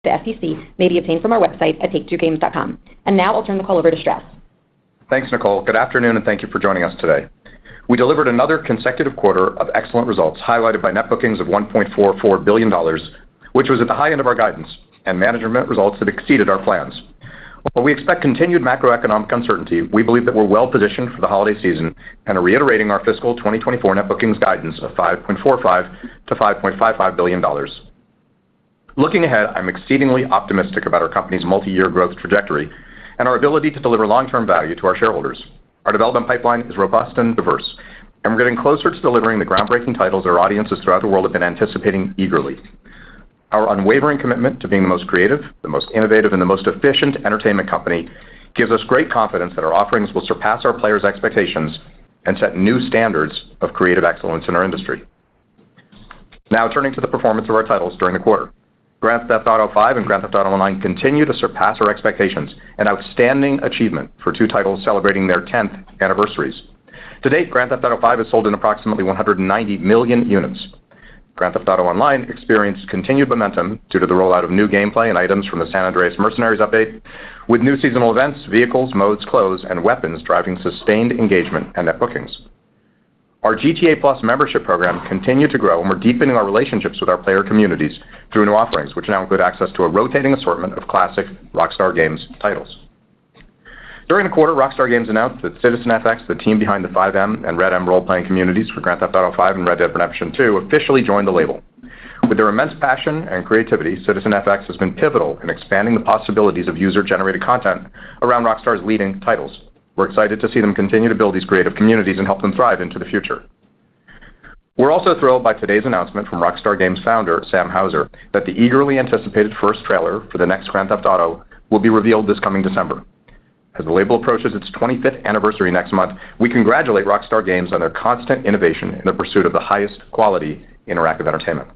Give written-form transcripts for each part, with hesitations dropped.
the FTC may be obtained from our website at take2games.com. And now I'll turn the call over to Strauss. Thanks, Nicole. Good afternoon, and thank you for joining us today. We delivered another consecutive quarter of excellent results, highlighted by net bookings of $1.44 billion, which was at the high end of our guidance, and management results that exceeded our plans. While we expect continued macroeconomic uncertainty, we believe that we're well positioned for the holiday season and are reiterating our fiscal 2024 net bookings guidance of $5.45 to $5.55 billion. Looking ahead, I'm exceedingly optimistic about our company's multi-year growth trajectory and our ability to deliver long-term value to our shareholders. Our development pipeline is robust and diverse, and we're getting closer to delivering the groundbreaking titles our audiences throughout the world have been anticipating eagerly. Our unwavering commitment to being the most creative, the most innovative, and the most efficient entertainment company gives us great confidence that our offerings will surpass our players' expectations and set new standards of creative excellence in our industry. Now, turning to the performance of our titles during the quarter. Grand Theft Auto V and Grand Theft Auto Online continue to surpass our expectations, an outstanding achievement for two titles celebrating their 10th anniversaries. To date, Grand Theft Auto V has sold in approximately 190 million units. Grand Theft Auto Online experienced continued momentum due to the rollout of new gameplay and items from the San Andreas Mercenaries update, with new seasonal events, vehicles, modes, clothes, and weapons driving sustained engagement and net bookings. Our GTA Plus membership program continued to grow, and we're deepening our relationships with our player communities through new offerings, which now include access to a rotating assortment of classic Rockstar Games titles. During the quarter, Rockstar Games announced that CitizenFX, the team behind the FiveM and RedM role-playing communities for Grand Theft Auto V and Red Dead Redemption 2, officially joined the label. With their immense passion and creativity, CitizenFX has been pivotal in expanding the possibilities of user-generated content around Rockstar's leading titles. We're excited to see them continue to build these creative communities and help them thrive into the future. We're also thrilled by today's announcement from Rockstar Games founder Sam Houser that the eagerly anticipated first trailer for the next Grand Theft Auto will be revealed this coming December. As the label approaches its 25th anniversary next month, we congratulate Rockstar Games on their constant innovation in the pursuit of the highest quality interactive entertainment.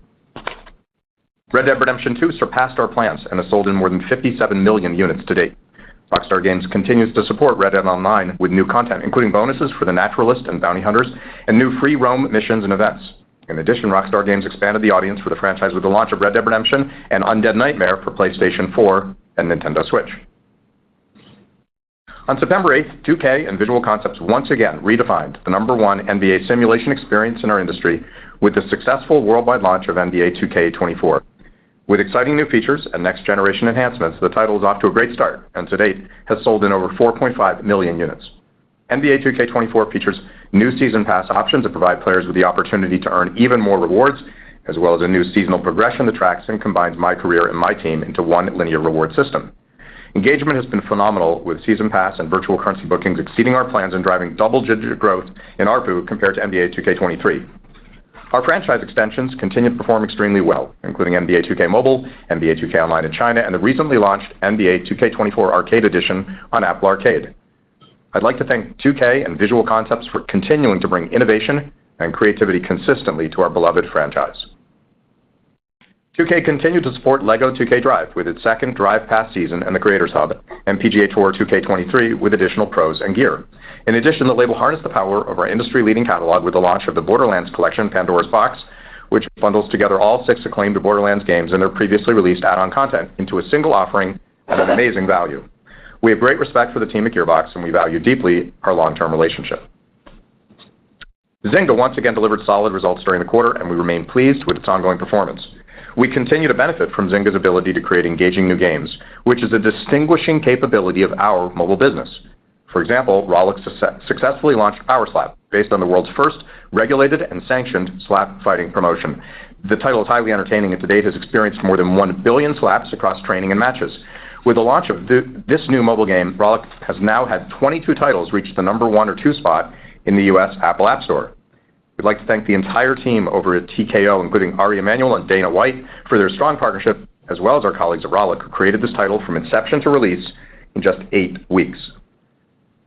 Red Dead Redemption 2 surpassed our plans and has sold in more than 57 million units to date. Rockstar Games continues to support Red Dead Online with new content, including bonuses for the Naturalist and Bounty Hunters, and new free roam missions and events. In addition, Rockstar Games expanded the audience for the franchise with the launch of Red Dead Redemption and Undead Nightmare for PlayStation 4 and Nintendo Switch. On September 8th, 2K and Visual Concepts once again redefined the #1 NBA simulation experience in our industry with the successful worldwide launch of NBA 2K24. With exciting new features and next-generation enhancements, the title is off to a great start, and to date has sold in over 4.5 million units. NBA 2K24 features new season pass options that provide players with the opportunity to earn even more rewards, as well as a new seasonal progression that tracks and combines My Career and My Team into one linear reward system. Engagement has been phenomenal, with season pass and virtual currency bookings exceeding our plans and driving double-digit growth in ARPU compared to NBA 2K23. Our franchise extensions continue to perform extremely well, including NBA 2K Mobile, NBA 2K Online in China, and the recently launched NBA 2K24 Arcade Edition on Apple Arcade. I'd like to thank 2K and Visual Concepts for continuing to bring innovation and creativity consistently to our beloved franchise. 2K continued to support LEGO 2K Drive with its second Drive Pass season and the Creators Hub, and PGA Tour 2K23 with additional pros and gear. In addition, the label harnessed the power of our industry-leading catalog with the launch of the Borderlands Collection Pandora's Box, which bundles together all 6 acclaimed Borderlands games and their previously released add-on content into a single offering at an amazing value. We have great respect for the team at Gearbox, and we value deeply our long-term relationship. Zynga once again delivered solid results during the quarter, and we remain pleased with its ongoing performance. We continue to benefit from Zynga's ability to create engaging new games, which is a distinguishing capability of our mobile business. For example, Rollic successfully launched Power Slap, based on the world's first regulated and sanctioned slap fighting promotion. The title is highly entertaining and to date has experienced more than 1 billion slaps across training and matches. With the launch of this new mobile game, Rollic has now had 22 titles reach the #1 or 2 spot in the U.S. Apple App Store. We'd like to thank the entire team over at TKO, including Ari Emanuel and Dana White, for their strong partnership, as well as our colleagues at Rollic, who created this title from inception to release in just 8 weeks.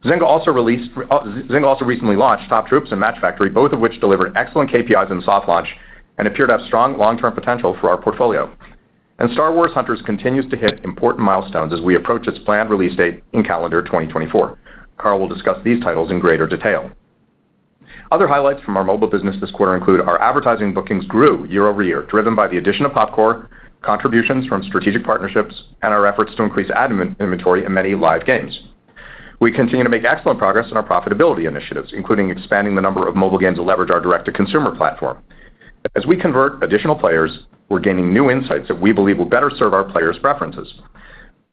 Zynga also recently launched Top Troops and Match Factory, both of which delivered excellent KPIs in soft launch and appear to have strong long-term potential for our portfolio. And Star Wars Hunters continues to hit important milestones as we approach its planned release date in calendar 2024. Carl will discuss these titles in greater detail. Other highlights from our mobile business this quarter include our advertising bookings grew year over year, driven by the addition of Popcore, contributions from strategic partnerships, and our efforts to increase ad inventory in many live games. We continue to make excellent progress in our profitability initiatives, including expanding the number of mobile games that leverage our direct-to-consumer platform. As we convert additional players, we're gaining new insights that we believe will better serve our players' preferences.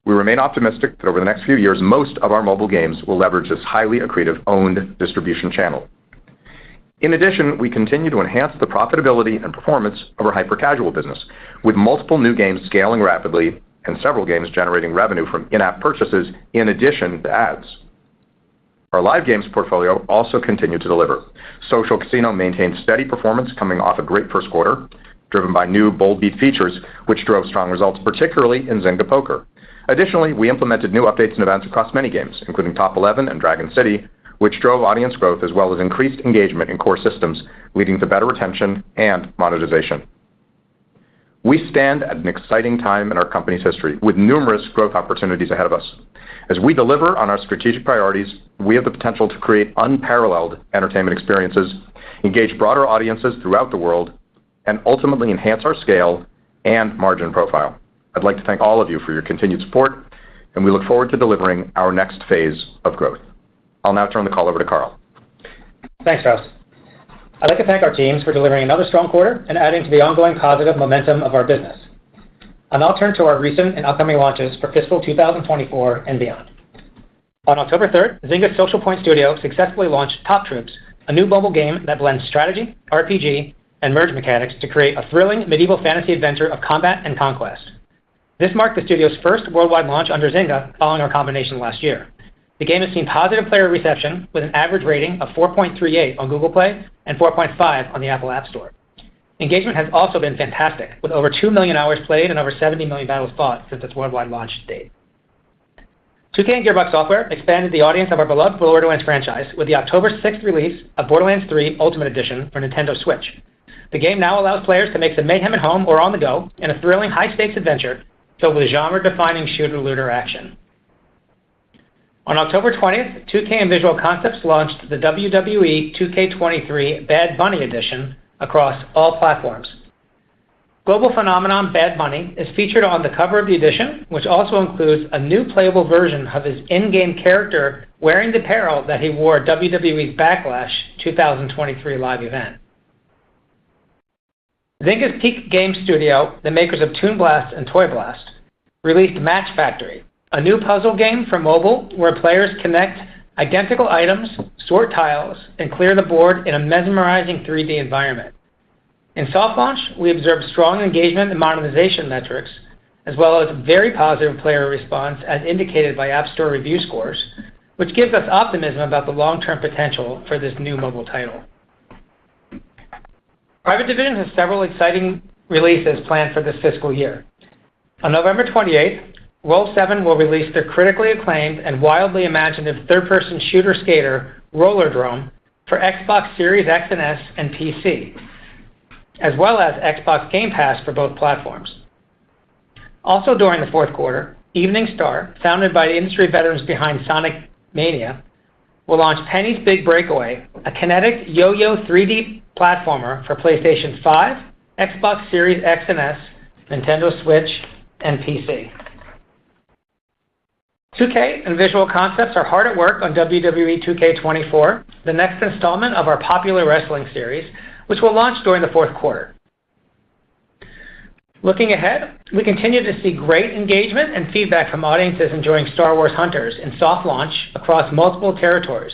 We remain optimistic that over the next few years, most of our mobile games will leverage this highly accretive owned distribution channel. In addition, we continue to enhance the profitability and performance of our hyper-casual business, with multiple new games scaling rapidly and several games generating revenue from in-app purchases in addition to ads. Our live games portfolio also continued to deliver. Social Casino maintained steady performance coming off a great first quarter, driven by new bold beat features, which drove strong results, particularly in Zynga Poker. Additionally, we implemented new updates and events across many games, including Top 11 and Dragon City, which drove audience growth as well as increased engagement in core systems, leading to better retention and monetization. We stand at an exciting time in our company's history, with numerous growth opportunities ahead of us. As we deliver on our strategic priorities, we have the potential to create unparalleled entertainment experiences, engage broader audiences throughout the world, and ultimately enhance our scale and margin profile. I'd like to thank all of you for your continued support, and we look forward to delivering our next phase of growth. I'll now turn the call over to Karl. Thanks, Strauss. I'd like to thank our teams for delivering another strong quarter and adding to the ongoing positive momentum of our business. I'll now turn to our recent and upcoming launches for fiscal 2024 and beyond. On October 3rd, Zynga's Social Point Studio successfully launched Top Troops, a new mobile game that blends strategy, RPG, and merge mechanics to create a thrilling medieval fantasy adventure of combat and conquest. This marked the studio's first worldwide launch under Zynga following our combination last year. The game has seen positive player reception with an average rating of 4.38 on Google Play and 4.5 on the Apple App Store. Engagement has also been fantastic, with over 2 million hours played and over 70 million battles fought since its worldwide launch date. 2K and Gearbox Software expanded the audience of our beloved Borderlands franchise with the October 6th release of Borderlands 3 Ultimate Edition for Nintendo Switch. The game now allows players to make some mayhem at home or on the go in a thrilling high-stakes adventure filled with genre-defining shooter-looter action. On October 20th, 2K and Visual Concepts launched the WWE 2K23 Bad Bunny Edition across all platforms. Global phenomenon Bad Bunny is featured on the cover of the edition, which also includes a new playable version of his in-game character wearing the apparel that he wore at WWE's Backlash 2023 live event. Zynga's Peak Game Studio, the makers of Toon Blast and Toy Blast, released Match Factory, a new puzzle game for mobile where players connect identical items, sort tiles, and clear the board in a mesmerizing 3D environment. In soft launch, we observed strong engagement and monetization metrics, as well as very positive player response as indicated by App Store review scores, which gives us optimism about the long-term potential for this new mobile title. Private Division has several exciting releases planned for this fiscal year. On November 28th, Roll7 will release their critically acclaimed and wildly imaginative third-person shooter skater, Rollerdrome, for Xbox Series X and S and PC, as well as Xbox Game Pass for both platforms. Also during the fourth quarter, Evening Star, founded by the industry veterans behind Sonic Mania, will launch Penny's Big Breakaway, a kinetic yo-yo 3D platformer for PlayStation 5, Xbox Series X and S, Nintendo Switch, and PC. 2K and Visual Concepts are hard at work on WWE 2K24, the next installment of our popular wrestling series, which will launch during the fourth quarter. Looking ahead, we continue to see great engagement and feedback from audiences enjoying Star Wars Hunters in soft launch across multiple territories.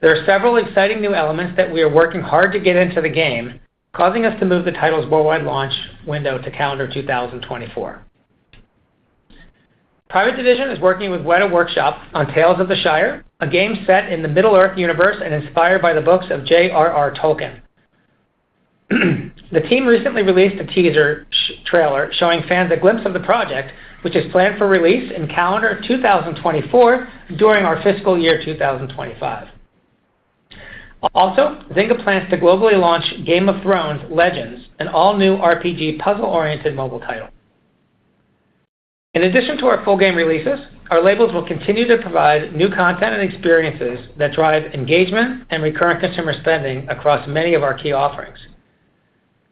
There are several exciting new elements that we are working hard to get into the game, causing us to move the title's worldwide launch window to calendar 2024. Private Division is working with Weta Workshop on Tales of the Shire, a game set in the Middle-earth universe and inspired by the books of J.R.R. Tolkien. The team recently released a teaser trailer showing fans a glimpse of the project, which is planned for release in calendar 2024 during our fiscal year 2025. Also, Zynga plans to globally launch Game of Thrones Legends, an all-new RPG puzzle-oriented mobile title. In addition to our full game releases, our labels will continue to provide new content and experiences that drive engagement and recurrent consumer spending across many of our key offerings.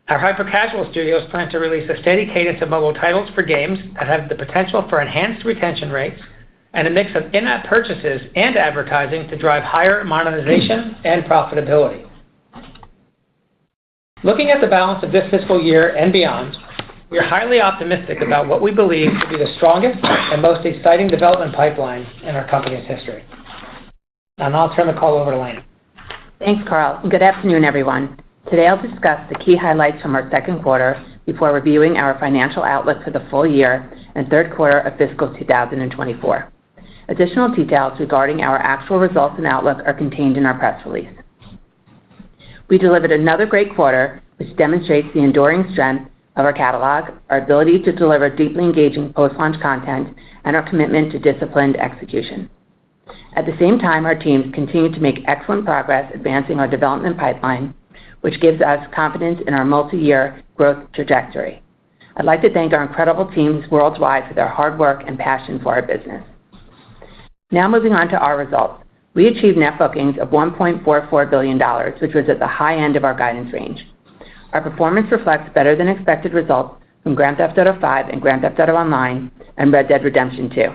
Our hyper-casual studios plan to release a steady cadence of mobile titles for games that have the potential for enhanced retention rates and a mix of in-app purchases and advertising to drive higher monetization and profitability. Looking at the balance of this fiscal year and beyond, we are highly optimistic about what we believe to be the strongest and most exciting development pipeline in our company's history. Now I'll turn the call over to Lainie. Thanks, Carl, and good afternoon, everyone. Today I'll discuss the key highlights from our second quarter before reviewing our financial outlook for the full year and third quarter of fiscal 2024. Additional details regarding our actual results and outlook are contained in our press release. We delivered another great quarter, which demonstrates the enduring strength of our catalog, our ability to deliver deeply engaging post-launch content, and our commitment to disciplined execution. At the same time, our teams continue to make excellent progress advancing our development pipeline, which gives us confidence in our multi-year growth trajectory. I'd like to thank our incredible teams worldwide for their hard work and passion for our business. Now moving on to our results. We achieved net bookings of $1.44 billion, which was at the high end of our guidance range. Our performance reflects better than expected results from Grand Theft Auto V and Grand Theft Auto Online and Red Dead Redemption 2.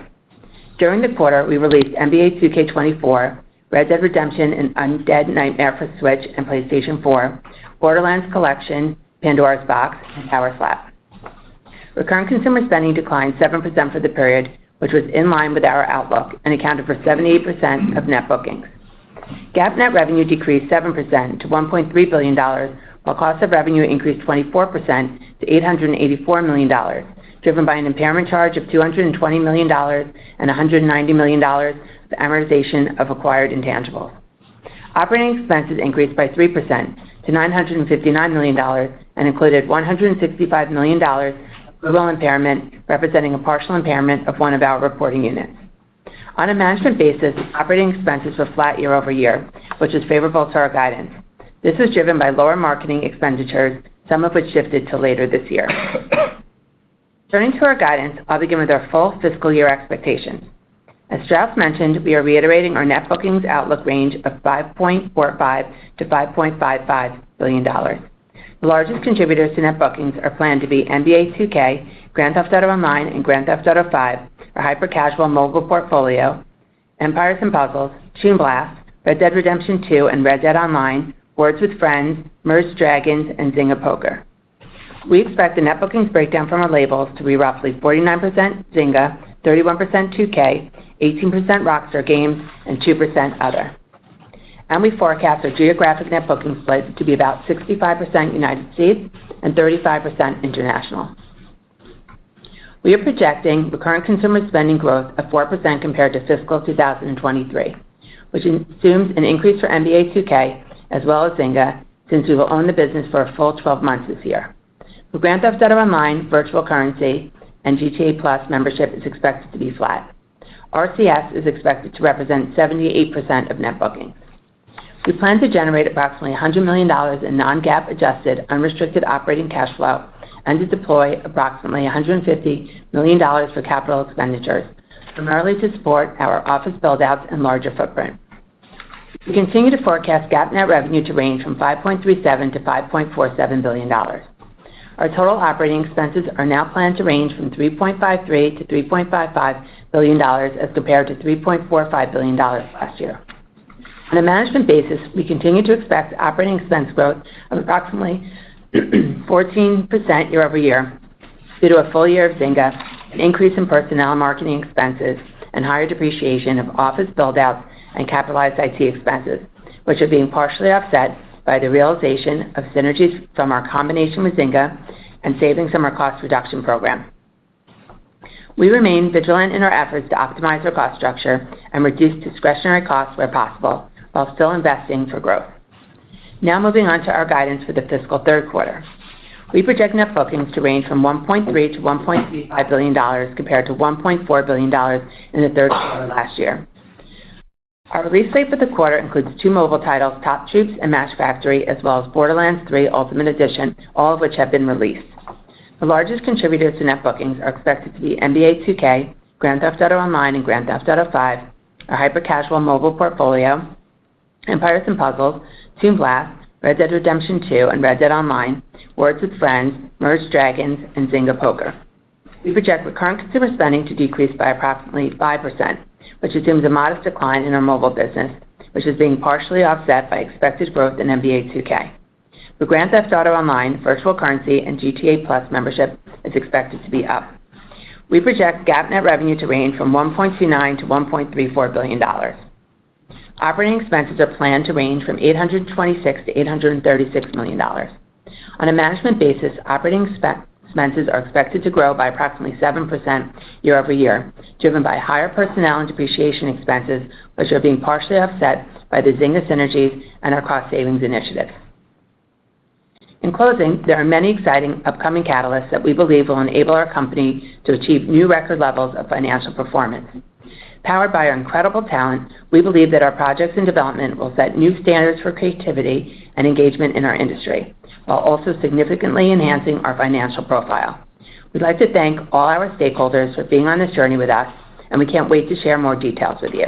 During the quarter, we released NBA 2K24, Red Dead Redemption and Undead Nightmare for Switch and PlayStation 4, Borderlands Collection, Pandora's Box, and Power Slap. Recurrent consumer spending declined 7% for the period, which was in line with our outlook and accounted for 78% of net bookings. GAAP net revenue decreased 7% to $1.3 billion, while cost of revenue increased 24% to $884 million, driven by an impairment charge of $220 million and $190 million of amortization of acquired intangibles. Operating expenses increased by 3% to $959 million and included $165 million of goodwill impairment, representing a partial impairment of one of our reporting units. On a management basis, operating expenses were flat year over year, which is favorable to our guidance. This was driven by lower marketing expenditures, some of which shifted to later this year. Turning to our guidance, I'll begin with our full fiscal year expectations. As Strauss mentioned, we are reiterating our net bookings outlook range of $5.45 to $5.55 billion. The largest contributors to net bookings are planned to be NBA 2K, Grand Theft Auto Online, and Grand Theft Auto V, our hyper-casual mobile portfolio, Empires & Puzzles, Toon Blast, Red Dead Redemption 2 and Red Dead Online, Words with Friends, Merged Dragons, and Zynga Poker. We expect the net bookings breakdown from our labels to be roughly 49% Zynga, 31% 2K, 18% Rockstar Games, and 2% Other. And we forecast our geographic net booking split to be about 65% United States and 35% international. We are projecting recurrent consumer spending growth of 4% compared to fiscal 2023, which assumes an increase for NBA 2K as well as Zynga, since we will own the business for a full 12 months this year. For Grand Theft Auto Online, virtual currency, and GTA Plus membership is expected to be flat. RCS is expected to represent 78% of net bookings. We plan to generate approximately $100 million in non-GAAP adjusted unrestricted operating cash flow and to deploy approximately $150 million for capital expenditures, primarily to support our office build-outs and larger footprint. We continue to forecast GAAP net revenue to range from $5.37 to $5.47 billion. Our total operating expenses are now planned to range from $3.53 to $3.55 billion as compared to $3.45 billion last year. On a management basis, we continue to expect operating expense growth of approximately 14% year over year due to a full year of Zynga, an increase in personnel and marketing expenses, and higher depreciation of office build-outs and capitalized IT expenses, which are being partially offset by the realization of synergies from our combination with Zynga and savings from our cost reduction program. We remain vigilant in our efforts to optimize our cost structure and reduce discretionary costs where possible, while still investing for growth. Now moving on to our guidance for the fiscal third quarter. We project net bookings to range from $1.3 to $1.35 billion compared to $1.4 billion in the third quarter last year. Our release slate for the quarter includes two mobile titles, Top Troops and Match Factory, as well as Borderlands 3 Ultimate Edition, all of which have been released. The largest contributors to net bookings are expected to be NBA 2K, Grand Theft Auto Online, and Grand Theft Auto V, our hyper-casual mobile portfolio, Empires & Puzzles, Toon Blast, Red Dead Redemption 2 and Red Dead Online, Words with Friends, Merge Dragons, and Zynga Poker. We project recurrent consumer spending to decrease by approximately 5%, which assumes a modest decline in our mobile business, which is being partially offset by expected growth in NBA 2K. For Grand Theft Auto Online, virtual currency and GTA Plus membership is expected to be up. We project GAAP net revenue to range from $1.29 to $1.34 billion. Operating expenses are planned to range from $826 to $836 million. On a management basis, operating expenses are expected to grow by approximately 7% year over year, driven by higher personnel and depreciation expenses, which are being partially offset by the Zynga synergies and our cost savings initiatives. In closing, there are many exciting upcoming catalysts that we believe will enable our company to achieve new record levels of financial performance. Powered by our incredible talent, we believe that our projects in development will set new standards for creativity and engagement in our industry, while also significantly enhancing our financial profile. We'd like to thank all our stakeholders for being on this journey with us, and we can't wait to share more details with you.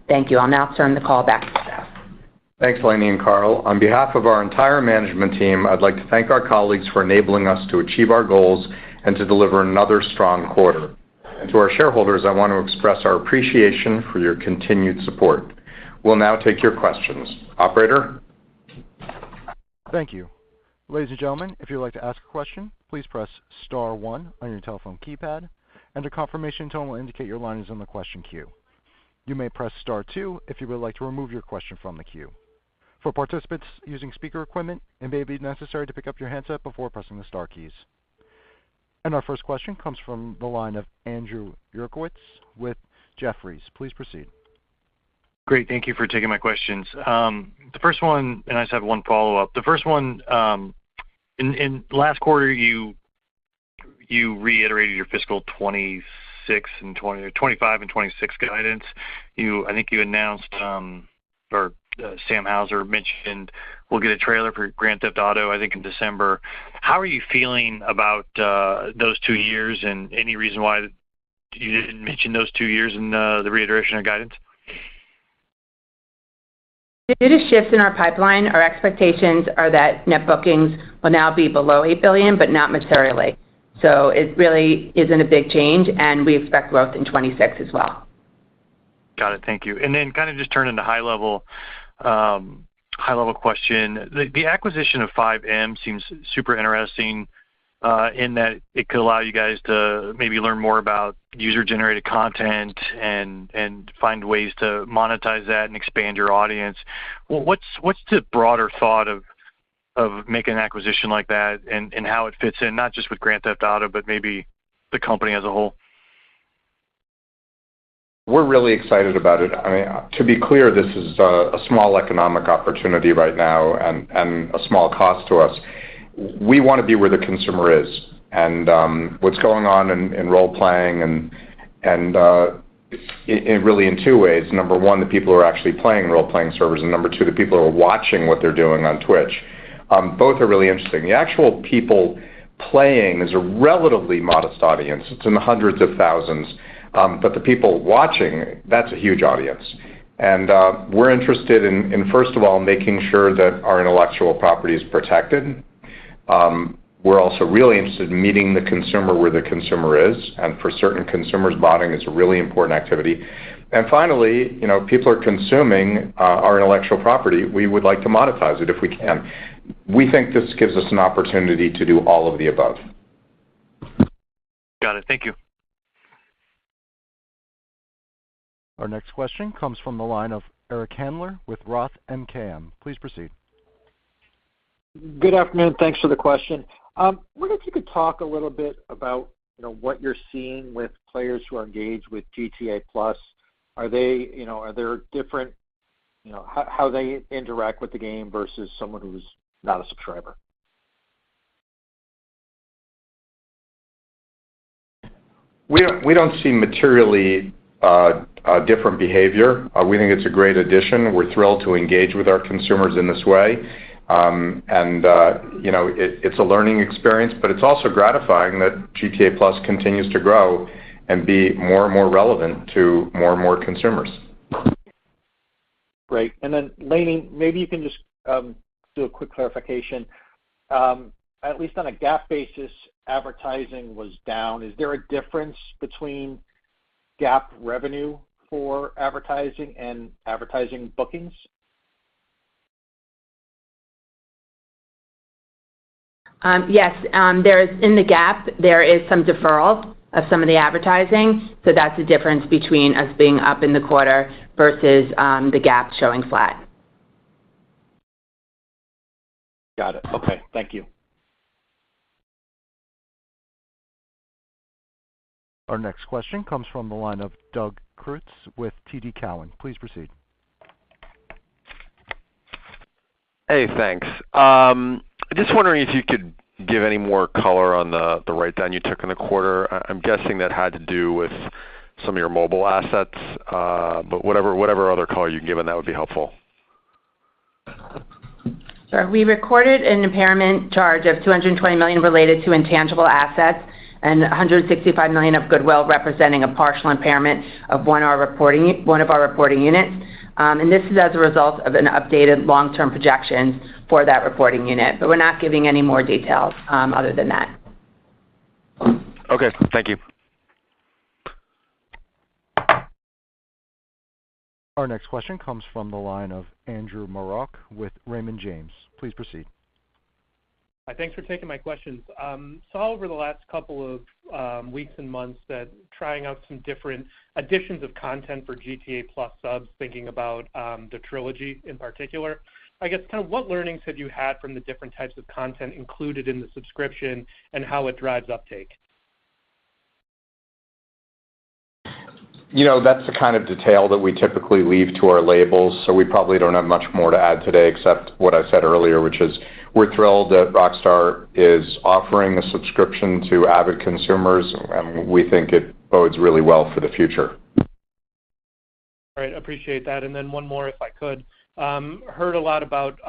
Thank you. I'll now turn the call back to Strauss. Thanks, Lainie and Carl. On behalf of our entire management team, I'd like to thank our colleagues for enabling us to achieve our goals and to deliver another strong quarter. And to our shareholders, I want to express our appreciation for your continued support. We'll now take your questions. Operator? Thank you. Ladies and gentlemen, if you would like to ask a question, please press star 1 on your telephone keypad, and a confirmation tone will indicate your line is in the question queue. You may press star 2 if you would like to remove your question from the queue. For participants using speaker equipment, it may be necessary to pick up your handset before pressing the star keys. And our first question comes from the line of Andrew Uerkwitz with Jefferies. Please proceed. Great. Thank you for taking my questions. The first one, and I just have one follow-up. The first one, in last quarter, you reiterated your fiscal 26 and 25 and 26 guidance. I think you announced, Sam Hauser mentioned we'll get a trailer for Grand Theft Auto, I think, in December. How are you feeling about those 2 years, and any reason why you didn't mention those 2 years in the reiteration of guidance? Due to shifts in our pipeline, our expectations are that net bookings will now be below $8 billion, but not materially. So it really isn't a big change, and we expect growth in 26 as well. Got it. Thank you. And then kind of just turn into high-level question. The acquisition of 5M seems super interesting in that it could allow you guys to maybe learn more about user-generated content and find ways to monetize that and expand your audience. Well, what's the broader thought of making an acquisition like that and how it fits in, not just with Grand Theft Auto, but maybe the company as a whole? We're really excited about it. I mean, to be clear, this is a small economic opportunity right now and a small cost to us. We want to be where the consumer is. And what's going on in role-playing and really in two ways. Number one, the people who are actually playing role-playing servers, and number two, the people who are watching what they're doing on Twitch. Both are really interesting. The actual people playing is a relatively modest audience. It's in the hundreds of thousands. But the people watching, that's a huge audience. And we're interested in, first of all, making sure that our intellectual property is protected. We're also really interested in meeting the consumer where the consumer is. And for certain consumers, botting is a really important activity. And finally, people are consuming our intellectual property. We would like to monetize it if we can. We think this gives us an opportunity to do all of the above. Got it. Thank you. Our next question comes from the line of Eric Handler with Roth MKM. Please proceed. Good afternoon. Thanks for the question. Wonder if you could talk a little bit about what you're seeing with players who are engaged with GTA Plus. Are they, are there different, how they interact with the game versus someone who's not a subscriber? We don't see materially different behavior. We think it's a great addition. We're thrilled to engage with our consumers in this way. It's a learning experience, but it's also gratifying that GTA Plus continues to grow and be more and more relevant to more and more consumers. Great. And then, Lainie, maybe you can just do a quick clarification. At least on a GAAP basis, advertising was down. Is there a difference between GAAP revenue for advertising and advertising bookings? Yes, there is in the GAAP, there is some deferral of some of the advertising, so that's the difference between us being up in the quarter versus the GAAP showing flat. Got it. Okay, thank you. Our next question comes from the line of Doug Creutz with TD Cowen. Please proceed. Hey, thanks. Just wondering if you could give any more color on the write-down you took in the quarter. I'm guessing that had to do with some of your mobile assets, but whatever other color you can give on that would be helpful. Sure. We recorded an impairment charge of $220 million related to intangible assets and $165 million of goodwill, representing a partial impairment of one of our reporting units. And this is as a result of an updated long-term projections for that reporting unit, but we're not giving any more details other than that. Okay, thank you. Our next question comes from the line of Andrew Marok with Raymond James. Please proceed. Hi, thanks for taking my questions. Saw over the last couple of weeks and months that trying out some different additions of content for GTA Plus subs, thinking about the trilogy in particular. I guess kind of what learnings have you had from the different types of content included in the subscription and how it drives uptake? You know, that's the kind of detail that we typically leave to our labels, so we probably don't have much more to add today except what I said earlier, which is we're thrilled that Rockstar is offering a subscription to avid consumers, and we think it bodes really well for the future. All right, appreciate that. And then one more, if I could. Heard a lot about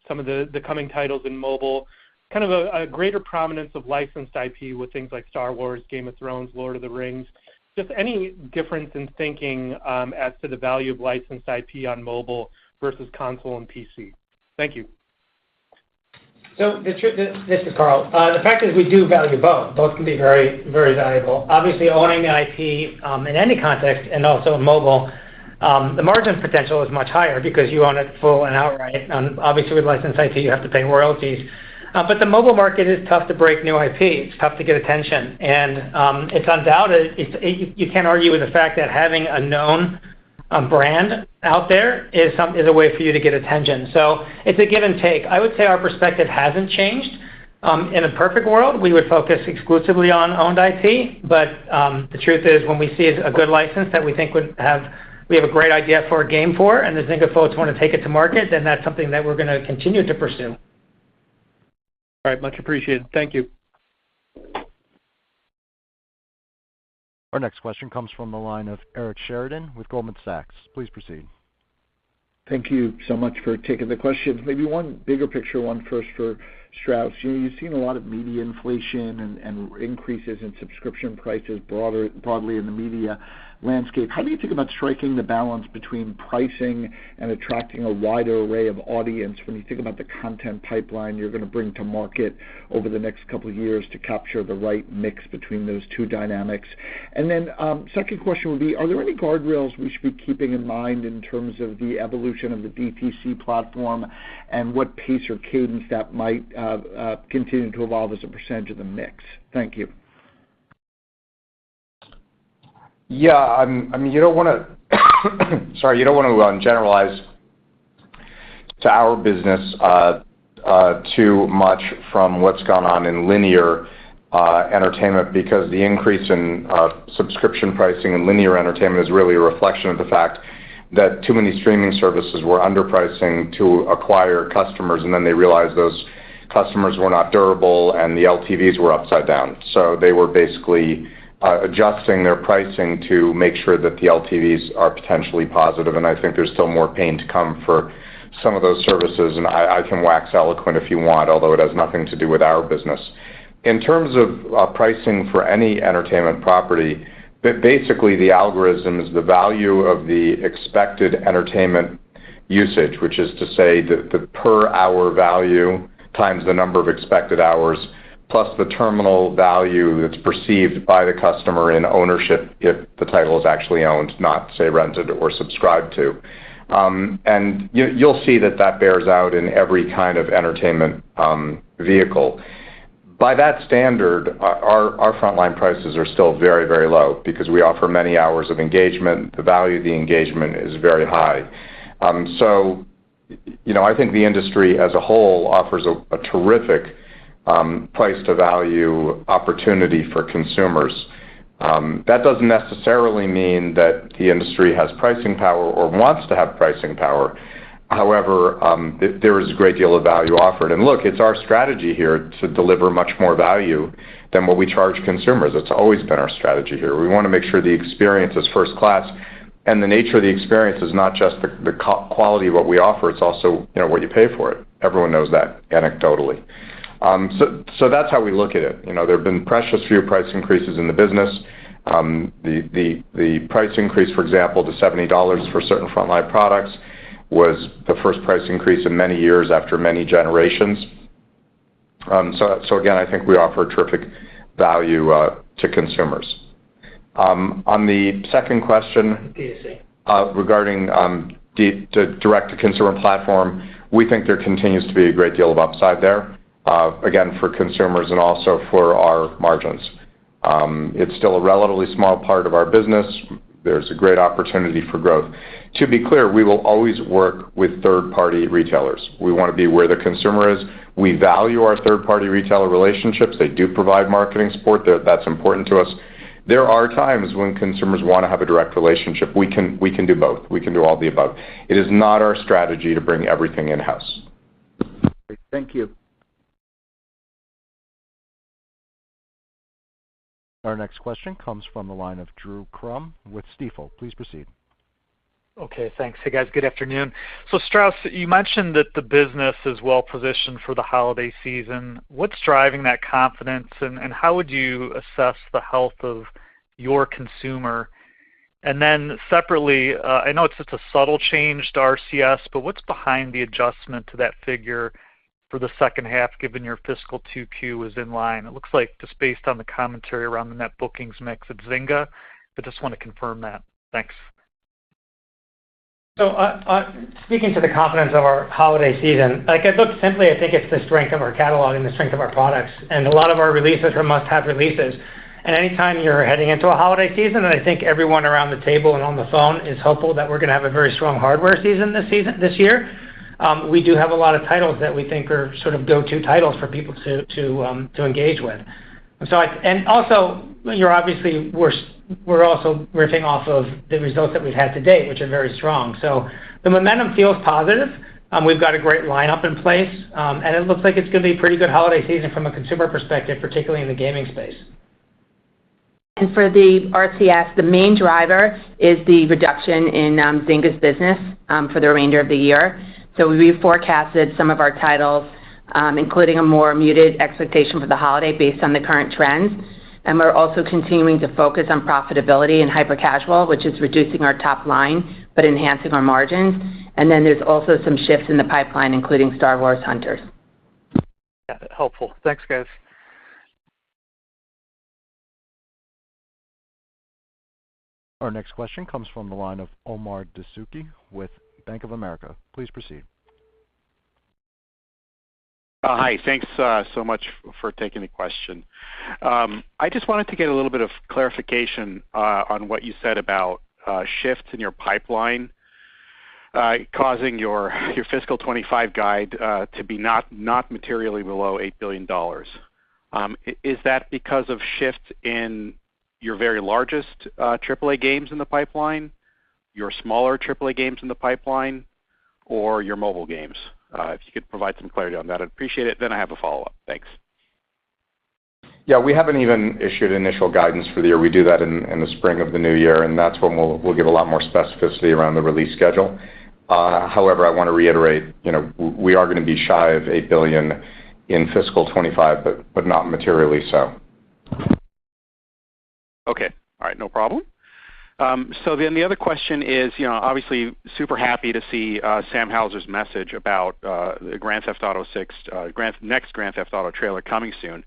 some of the coming titles in mobile, kind of a greater prominence of licensed IP with things like Star Wars, Game of Thrones, Lord of the Rings. Just any difference in thinking as to the value of licensed IP on mobile versus console and PC? Thank you. So this is Carl. The fact is we do value both. Both can be very, very valuable. Obviously, owning the IP in any context and also in mobile, the margin potential is much higher because you own it full and outright. Obviously, with licensed IP, you have to pay royalties. But the mobile market is tough to break new IP. It's tough to get attention. And it's undoubted. You can't argue with the fact that having a known brand out there is a way for you to get attention. So it's a give and take. I would say our perspective hasn't changed. In a perfect world, we would focus exclusively on owned IP. But the truth is when we see a good license that we think we have a great idea for a game for, and the Zynga folks want to take it to market, then that's something that we're going to continue to pursue. All right, much appreciated. Thank you. Our next question comes from the line of Eric Sheridan with Goldman Sachs. Please proceed. Thank you so much for taking the questions. Maybe one bigger picture one first for Strauss. You've seen a lot of media inflation and increases in subscription prices broadly in the media landscape. How do you think about striking the balance between pricing and attracting a wider array of audience when you think about the content pipeline you're going to bring to market over the next couple of years to capture the right mix between those two dynamics? And then second question would be, are there any guardrails we should be keeping in mind in terms of the evolution of the DTC platform and what pace or cadence that might continue to evolve as a percentage of the mix? Thank you. Yeah, I mean, you don't want to generalize to our business too much from what's gone on in linear entertainment, because the increase in subscription pricing in linear entertainment is really a reflection of the fact that too many streaming services were underpricing to acquire customers, and then they realized those customers were not durable and the LTVs were upside down. So they were basically adjusting their pricing to make sure that the LTVs are potentially positive, and I think there's still more pain to come for some of those services, and I can wax eloquent if you want, although it has nothing to do with our business. In terms of pricing for any entertainment property, basically the algorithm is the value of the expected entertainment usage, which is to say that the per hour value times the number of expected hours plus the terminal value that's perceived by the customer in ownership if the title is actually owned, not, say, rented or subscribed to. And you'll see that bears out in every kind of entertainment vehicle. By that standard, our frontline prices are still very, very low because we offer many hours of engagement. The value of the engagement is very high. So, I think the industry as a whole offers a terrific price to value opportunity for consumers. That doesn't necessarily mean that the industry has pricing power or wants to have pricing power. However, there is a great deal of value offered. And look, it's our strategy here to deliver much more value than what we charge consumers. It's always been our strategy here. We want to make sure the experience is first class, and the nature of the experience is not just the quality of what we offer, it's also what you pay for it. Everyone knows that anecdotally. So that's how we look at it. There have been precious few price increases in the business. The price increase, for example, to $70 for certain frontline products was the first price increase in many years after many generations. So again, I think we offer terrific value to consumers. On the second question regarding the direct-to-consumer platform, we think there continues to be a great deal of upside there, again, for consumers and also for our margins. It's still a relatively small part of our business. There's a great opportunity for growth. To be clear, we will always work with third-party retailers. We want to be where the consumer is. We value our third-party retailer relationships. They do provide marketing support. That's important to us. There are times when consumers want to have a direct relationship. We can do both. We can do all the above. It is not our strategy to bring everything in-house. Thank you. Our next question comes from the line of Drew Crum with Stifel. Please proceed. Okay, thanks. Hey, guys. Good afternoon. So, Strauss, you mentioned that the business is well positioned for the holiday season. What's driving that confidence, and how would you assess the health of your consumer? And then separately, I know it's just a subtle change to RCS, but what's behind the adjustment to that figure for the second half, given your fiscal 2Q is in line? It looks like, just based on the commentary around the net bookings mix at Zynga, but just want to confirm that. Thanks. So speaking to the confidence of our holiday season, I think it's the strength of our catalog and the strength of our products. And a lot of our releases are must-have releases. And anytime you're heading into a holiday season, and I think everyone around the table and on the phone is hopeful that we're going to have a very strong hardware season this year, we do have a lot of titles that we think are sort of go-to titles for people to engage with. And also, we're also riffing off of the results that we've had to date, which are very strong. So the momentum feels positive. We've got a great lineup in place, and it looks like it's going to be a pretty good holiday season from a consumer perspective, particularly in the gaming space. And for the RCS, the main driver is the reduction in Zynga's business for the remainder of the year. So we reforecasted some of our titles, including a more muted expectation for the holiday based on the current trends. And we're also continuing to focus on profitability and hyper-casual, which is reducing our top line but enhancing our margins. And then there's also some shifts in the pipeline, including Star Wars Hunters. Yeah, helpful. Thanks, guys. Our next question comes from the line of Omar Dessouky with Bank of America. Please proceed. Hi. Thanks so much for taking the question. I just wanted to get a little bit of clarification on what you said about shifts in your pipeline causing your fiscal 25 guide to be not materially below $8 billion. Is that because of shifts in your very largest AAA games in the pipeline, your smaller AAA games in the pipeline, or your mobile games? If you could provide some clarity on that, I'd appreciate it. Then I have a follow-up. Thanks. Yeah, we haven't even issued initial guidance for the year. We do that in the spring of the new year, and that's when we'll give a lot more specificity around the release schedule. However, I want to reiterate, we are going to be shy of $8 billion in fiscal 25, but not materially so. Okay. All right. No problem. The other question is, obviously super happy to see Sam Houser's message about the Grand Theft Auto 6, next Grand Theft Auto trailer coming soon.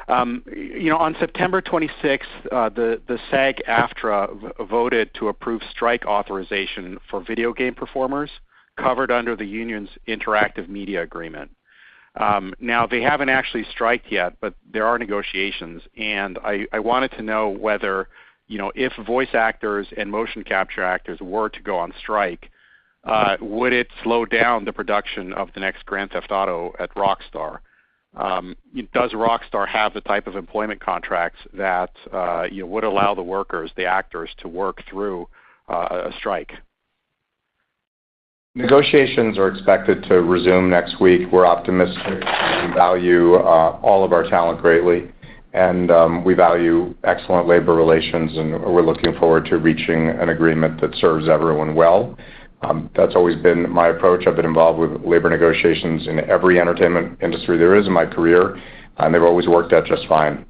On September 26th, the SAG-AFTRA voted to approve strike authorization for video game performers covered under the union's interactive media agreement. Now, they haven't actually striked yet, but there are negotiations, and I wanted to know whether, if voice actors and motion capture actors were to go on strike, would it slow down the production of the next Grand Theft Auto at Rockstar? Does Rockstar have the type of employment contracts that would allow the workers, the actors, to work through a strike? Negotiations are expected to resume next week. We're optimistic. We value all of our talent greatly, and we value excellent labor relations, and we're looking forward to reaching an agreement that serves everyone well. That's always been my approach. I've been involved with labor negotiations in every entertainment industry there is in my career, and they've always worked out just fine.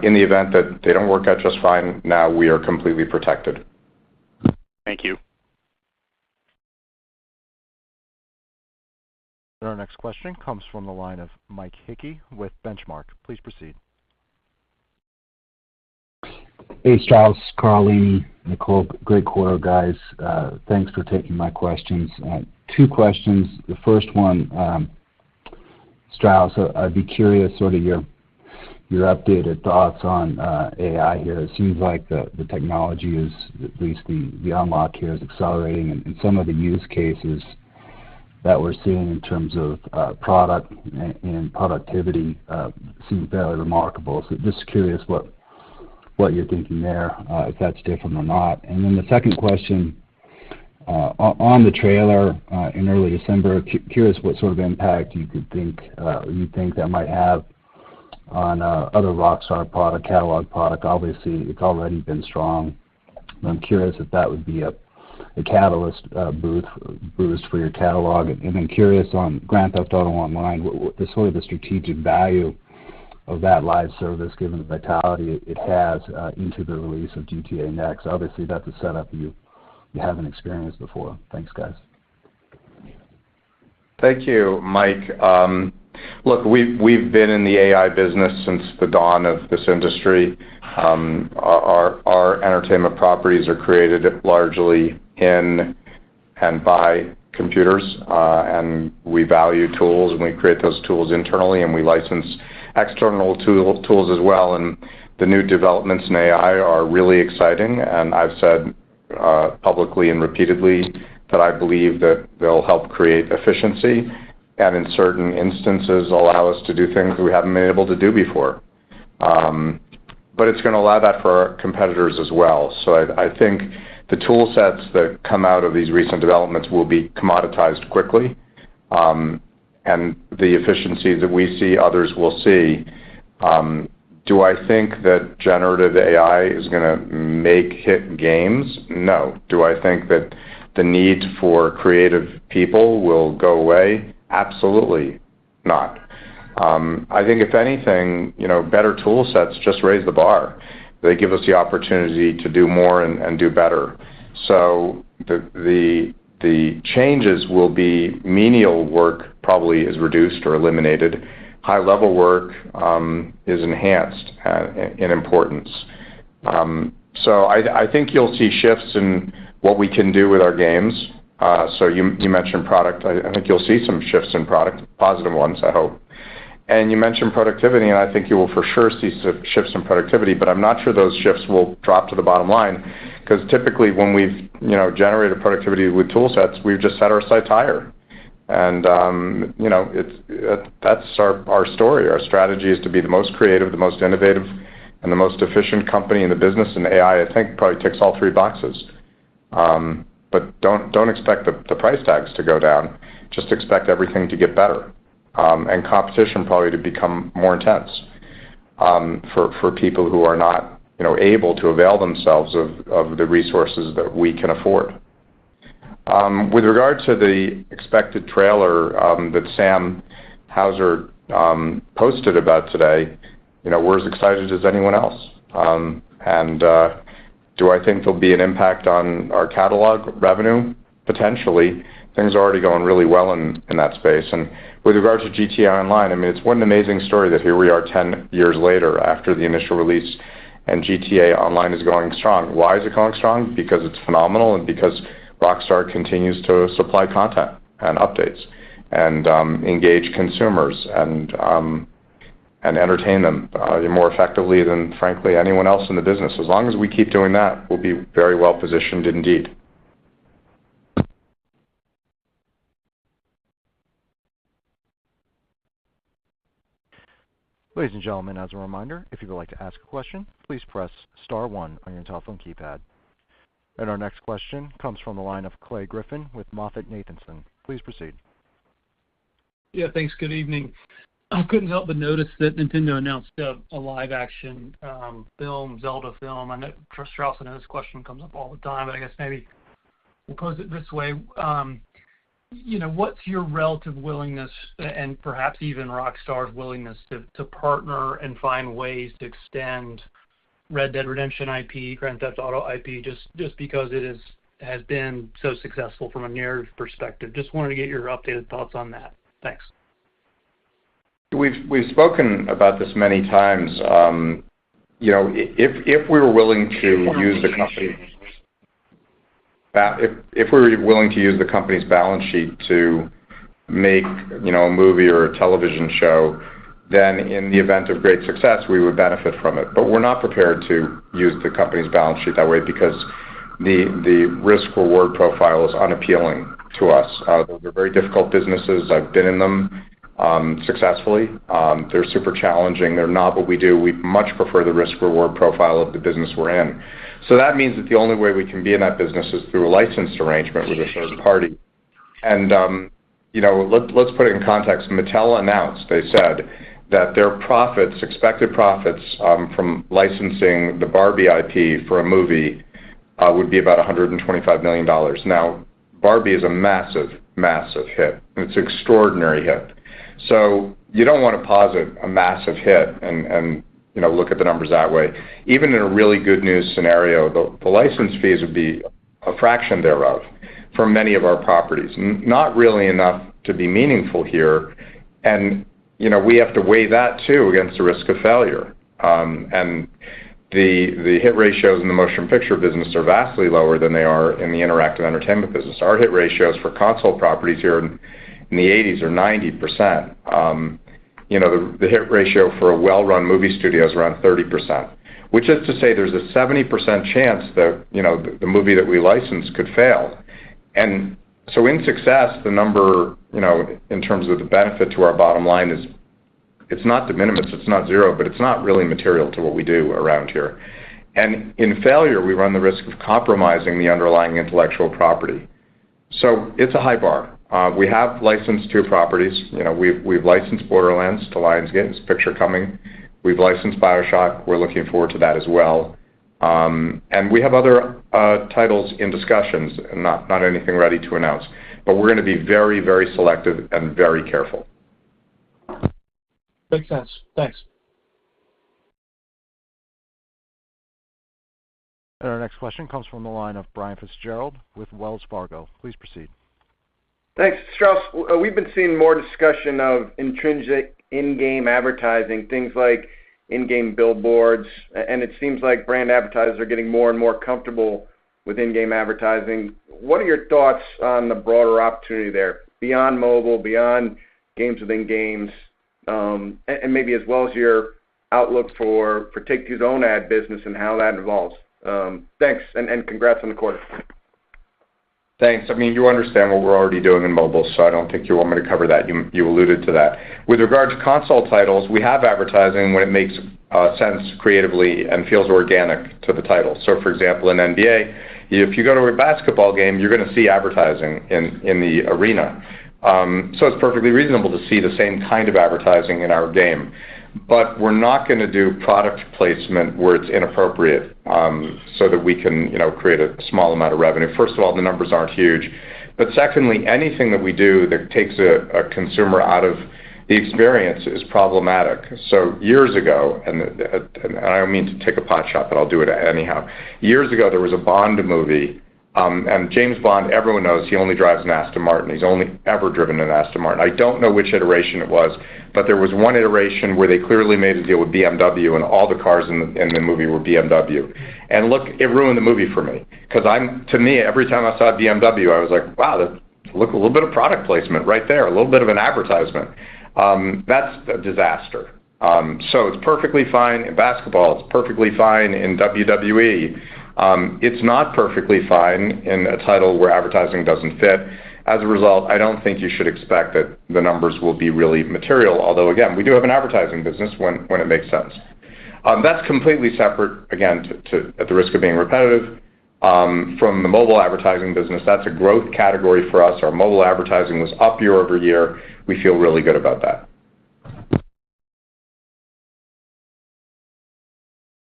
In the event that they don't work out just fine, now we are completely protected. Thank you. Our next question comes from the line of Mike Hickey with Benchmark. Please proceed. Hey, Strauss, Carlini, Nicole, great quarter, guys. Thanks for taking my questions. Two questions. The first one, Strauss, I'd be curious sort of your updated thoughts on AI here. It seems like the technology is, at least the unlock here, is accelerating, and some of the use cases that we're seeing in terms of product and productivity seem fairly remarkable. So just curious what you're thinking there, if that's different or not. And then the second question, on the trailer in early December, curious what sort of impact you think that might have on other Rockstar product, catalog product. Obviously, it's already been strong. I'm curious if that would be a catalyst boost for your catalog. And then curious on Grand Theft Auto Online, what the sort of the strategic value of that live service, given the vitality it has into the release of GTA Next. Obviously, that's a setup you haven't experienced before. Thanks, guys. Thank you, Mike. Look, we've been in the AI business since the dawn of this industry. Our entertainment properties are created largely in and by computers, and we value tools, and we create those tools internally, and we license external tools as well. And the new developments in AI are really exciting, and I've said publicly and repeatedly that I believe that they'll help create efficiency and in certain instances allow us to do things that we haven't been able to do before. But it's going to allow that for our competitors as well. So I think the tool sets that come out of these recent developments will be commoditized quickly, and the efficiencies that we see, others will see. Do I think that generative AI is going to make hit games? No. Do I think that the need for creative people will go away? Absolutely not. I think if anything, better tool sets just raise the bar. They give us the opportunity to do more and do better. So the changes will be menial work probably is reduced or eliminated. High-level work is enhanced in importance. So I think you'll see shifts in what we can do with our games. So you mentioned product. I think you'll see some shifts in product, positive ones, I hope. And you mentioned productivity, and I think you will for sure see some shifts in productivity, but I'm not sure those shifts will drop to the bottom line, because typically when we've generated productivity with tool sets, we've just set our sights higher. And that's our story. Our strategy is to be the most creative, the most innovative, and the most efficient company in the business. And AI, I think, probably ticks all three boxes. But don't expect the price tags to go down. Just expect everything to get better, and competition probably to become more intense for people who are not able to avail themselves of the resources that we can afford. With regard to the expected trailer that Sam Houser posted about today, we're as excited as anyone else. And Do I think there'll be an impact on our catalog revenue? Potentially. Things are already going really well in that space. And with regards to GTA Online, I mean, it's what an amazing story that here we are 10 years later after the initial release, and GTA Online is going strong. Why is it going strong? Because it's phenomenal and because Rockstar continues to supply content and updates and engage consumers and entertain them more effectively than, frankly, anyone else in the business. As long as we keep doing that, we'll be very well positioned indeed. Ladies and gentlemen, as a reminder, if you would like to ask a question, please press star one on your telephone keypad. And our next question comes from the line of Clay Griffin with MoffettNathanson. Please proceed. Yeah, thanks. Good evening. I couldn't help but notice that Nintendo announced a live-action film, Zelda film. I know Strauss, I know this question comes up all the time, but I guess maybe we'll pose it this way. What's your relative willingness and perhaps even Rockstar's willingness to partner and find ways to extend Red Dead Redemption IP, Grand Theft Auto IP, just because it has been so successful from a narrative perspective? Just wanted to get your updated thoughts on that. Thanks. We've spoken about this many times. If we were willing to use the company. If we were willing to use the company's balance sheet to make, a movie or a television show, then in the event of great success, we would benefit from it. But we're not prepared to use the company's balance sheet that way because the risk-reward profile is unappealing to us. Those are very difficult businesses. I've been in them successfully. They're super challenging. They're not what we do. We much prefer the risk-reward profile of the business we're in. So that means that the only way we can be in that business is through a licensed arrangement with a third party. And, let's put it in context. Mattel announced, they said, that their expected profits from licensing the Barbie IP for a movie would be about $125 million. Now, Barbie is a massive, massive hit. It's an extraordinary hit. So you don't want to posit a massive hit and look at the numbers that way. Even in a really good news scenario, the license fees would be a fraction thereof for many of our properties. Not really enough to be meaningful here. And, we have to weigh that, too, against the risk of failure. And the hit ratios in the motion picture business are vastly lower than they are in the interactive entertainment business. Our hit ratios for console properties here in the 80s are 90%. The hit ratio for a well-run movie studio is around 30%, which is to say there's a 70% chance that, the movie that we license could fail. And so in success, the number, in terms of the benefit to our bottom line it's not de minimis, it's not zero, but it's not really material to what we do around here. And in failure, we run the risk of compromising the underlying intellectual property. So it's a high bar. We have licensed 2 properties. We've licensed Borderlands to Lionsgate. There's a picture coming. We've licensed BioShock. We're looking forward to that as well. And we have other titles in discussions, and not anything ready to announce. But we're going to be very, very selective and very careful. Makes sense. Thanks. And our next question comes from the line of Brian Fitzgerald with Wells Fargo. Please proceed. Thanks. Strauss, we've been seeing more discussion of intrinsic in-game advertising, things like in-game billboards, and it seems like brand advertisers are getting more and more comfortable with in-game advertising. What are your thoughts on the broader opportunity there, beyond mobile, beyond games within games, and maybe as well as your outlook for Take-Two's own ad business and how that evolves? Thanks, and congrats on the quarter. Thanks. I mean, you understand what we're already doing in mobile, so I don't think you want me to cover that. You alluded to that. With regard to console titles, we have advertising when it makes sense creatively and feels organic to the title. So, for example, in NBA, if you go to a basketball game, you're going to see advertising in the arena. So it's perfectly reasonable to see the same kind of advertising in our game. But we're not going to do product placement where it's inappropriate so that we can, create a small amount of revenue. First of all, the numbers aren't huge. But secondly, anything that we do that takes a consumer out of, the experience is problematic. So years ago, and I don't mean to take a pot shot, but I'll do it anyhow. Years ago, there was a Bond movie, and James Bond, everyone knows he only drives an Aston Martin. He's only ever driven an Aston Martin. I don't know which iteration it was, but there was one iteration where they clearly made a deal with BMW, and all the cars in the movie were BMW. And look, it ruined the movie for me, because to me, every time I saw BMW, I was like, wow, look, a little bit of product placement right there, a little bit of an advertisement. That's a disaster. So it's perfectly fine in basketball. It's perfectly fine in WWE. It's not perfectly fine in a title where advertising doesn't fit. As a result, I don't think you should expect that the numbers will be really material, although, again, we do have an advertising business when it makes sense. That's completely separate, again, at the risk of being repetitive, from the mobile advertising business. That's a growth category for us. Our mobile advertising was up year over year. We feel really good about that.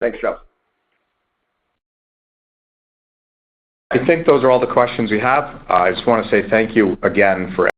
Thanks, Joe. I think those are all the questions we have. I just want to say thank you again for